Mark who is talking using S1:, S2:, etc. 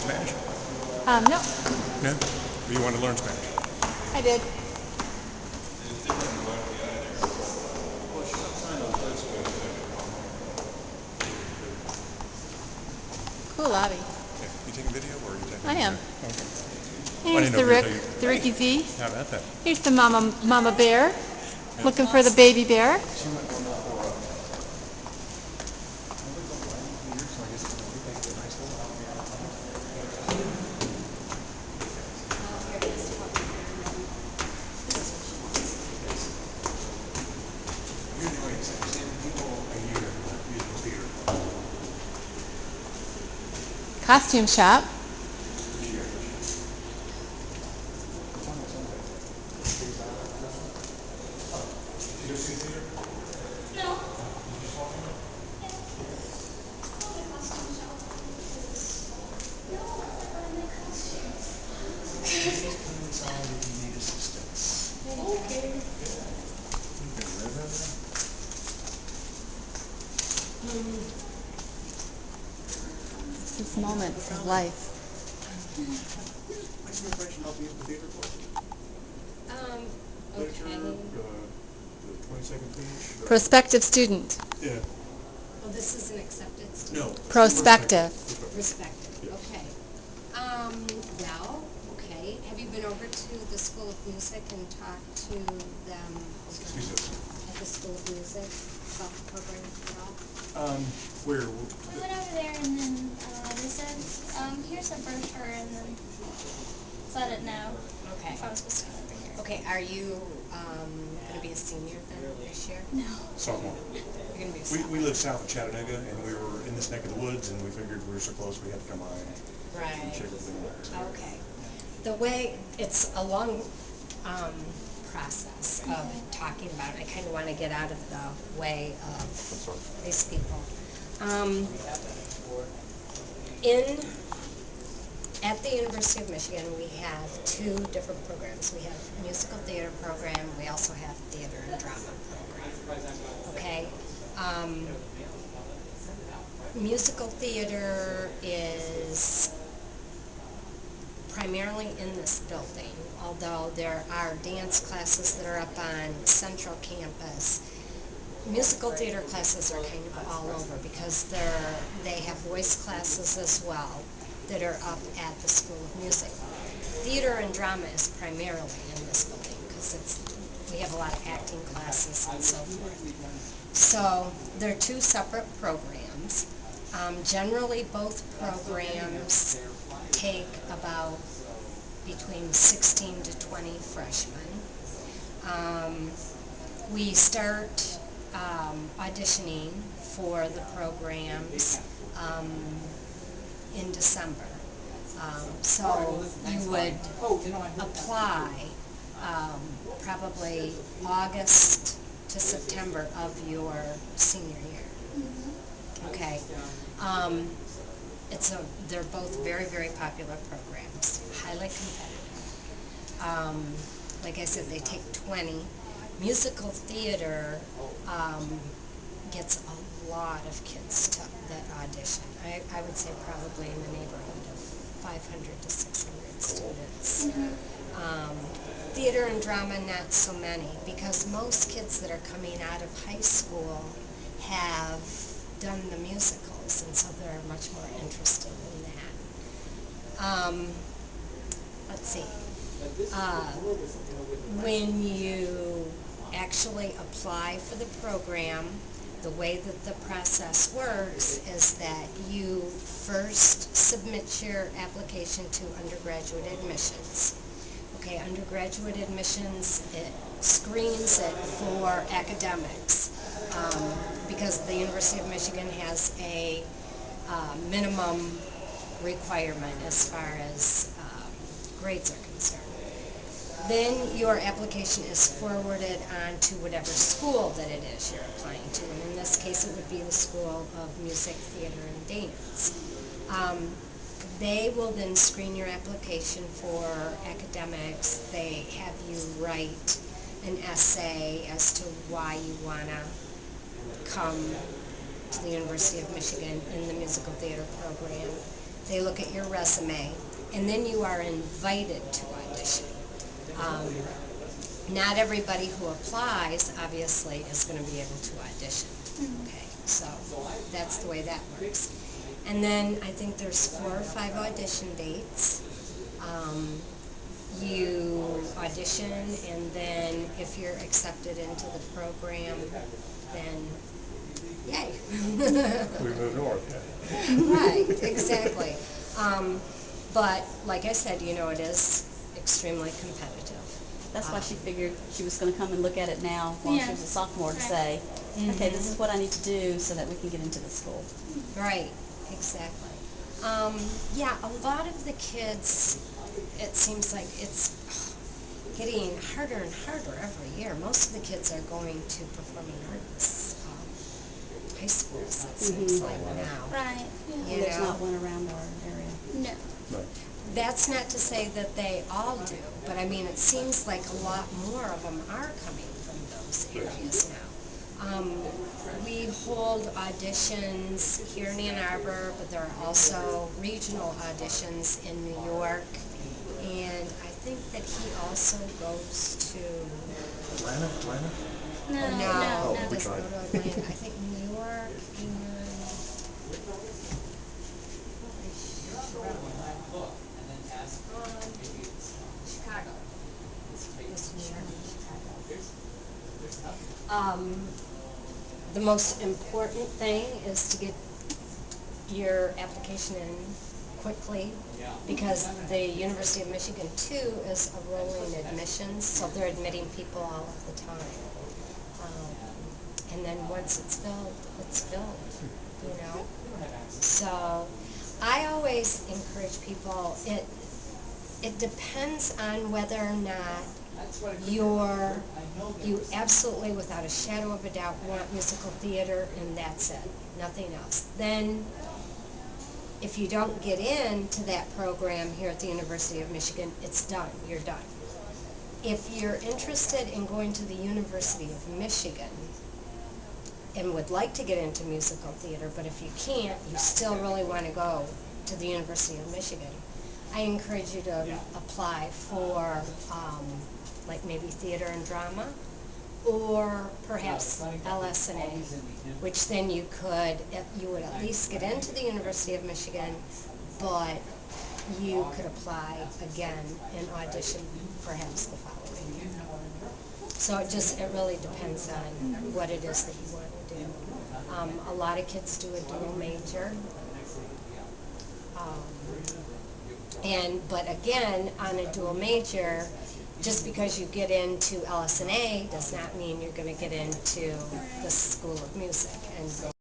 S1: Spanish?
S2: No.
S1: No? Or you want to learn Spanish?
S2: I did. Cool lobby.
S1: Yeah. You taking video or are you typing?
S2: I am.
S1: Okay. I
S2: Here's
S1: didn't know
S2: the
S1: if you were
S2: Rick,
S1: taking.
S2: the Ricky Z.
S1: How about that?
S2: Here's the mama bear, looking for the baby bear.
S1: She went on for years, so I guess it's going to take it in high school. You're doing 7 people a year in the musical theater.
S2: Costume shop.
S1: You go see the theater?
S3: No.
S1: You just walk in?
S3: Yeah. It's called a costume shop because it's small. No, it's like I make costumes.
S1: Please come inside if you need assistance.
S3: Okay.
S1: You can river.
S2: This is moments of life.
S1: Like some information about the theater course? Literature,
S3: Okay.
S1: the 22nd page.
S2: Prospective student.
S1: Yeah.
S3: Well, this is an accepted
S1: No.
S3: student.
S2: Prospective.
S3: Perspective.
S1: Yes.
S3: Okay. Well, okay. Have you been over to the School of Music and talked to them at the School of Music about the program at all?
S1: Where?
S4: We went over there and then they said, here's a brochure and then let it know
S3: Okay.
S4: if I was supposed to come over here.
S3: Okay, are you going to be a senior then this year?
S4: No.
S1: Sophomore.
S3: You're going to be a
S1: We
S3: sophomore.
S1: live south of Chattanooga, and we were in this neck of the woods, and we figured we were so close we had to come by and
S3: Right.
S1: check everything out.
S3: Okay. The way, it's a long process of talking about it. I kind of want to get out of the way of these people. At the University of Michigan, we have two different programs. We have a musical theater program. We also have theater and drama program. Okay? Musical theater is primarily in this building, although there are dance classes that are up on Central Campus. Musical theater classes are kind of all over because they have voice classes as well that are up at the School of Music. Theater and drama is primarily in this building because we have a lot of acting classes and so forth. So they're two separate programs. Generally, both programs take about between 16 to 20 freshmen. We start auditioning for the programs in December. So you would apply probably August to September of your senior year. Okay. They're both very, very popular programs, highly competitive. Like I said, they take 20. Musical theater gets a lot of kids that audition. I would say probably in the neighborhood of 500 to 600 students. Theater and drama, not so many, because most kids that are coming out of high school have done the musicals, and so they're much more interested in that. Let's see. When you actually apply for the program, the way that the process works is that you first submit your application to undergraduate admissions. Okay, undergraduate admissions, it screens it for academics because the University of Michigan has a minimum requirement as far as grades are concerned. Then your application is forwarded on to whatever school that it is you're applying to, and in this case it would be the School of Music, Theater, and Dance. They will then screen your application for academics. They have you write an essay as to why you want to come to the University of Michigan in the musical theater program. they look at your resume, and then you are invited to audition. Um, Not everybody who applies, obviously, is going to be able to audition. Okay, so that's the way that works. And then I think there's 4 or 5 audition dates. You audition, and then if you're accepted into the program, then yay.
S1: We move north, yeah.
S3: Right, exactly. But like I said, it is extremely competitive.
S5: That's why she figured she was going to come and look at it now while she
S4: Yeah.
S5: was a sophomore to
S4: Right.
S5: say, okay, this is what I need to do so that we can get into the school.
S3: Right, exactly. Yeah, a lot of the kids, it seems like it's getting harder and harder every year. Most of the kids are going to performing arts high schools, it seems like now.
S4: Right. Yeah.
S3: You
S5: And there's
S3: know?
S5: not one around our area.
S4: No.
S1: Right.
S3: That's not to say that they all do, but I mean, it seems like a lot more of them are coming from those areas now. We hold auditions here in Ann Arbor, but there are also regional auditions in New York. And I think that he also goes to,
S1: Atlanta?
S3: no,
S1: Oh,
S3: he
S1: we
S3: doesn't
S1: tried.
S3: go to Atlanta. I think New York and Chicago. It's New York and Chicago. The most important thing is to get your application in quickly, because the University of Michigan too is a rolling admissions, so they're admitting people all of the time. And then once it's filled, you know. So I always encourage people, it depends on whether or not you absolutely, without a shadow of a doubt, want musical theater, and that's it, nothing else. Then if you don't get into that program here at the University of Michigan, it's done, you're done. If you're interested in going to the University of Michigan and would like to get into musical theater, but if you can't, you still really want to go to the University of Michigan, I encourage you to apply for like maybe theater and drama, or perhaps LS&A, which then you would at least get into the University of Michigan, but you could apply again and audition perhaps the following year. So it really depends on what it is that you want to do. A lot of kids do a dual major. But again, on a dual major, just because you get into LS&A does not mean you're going to get into the School of Music and go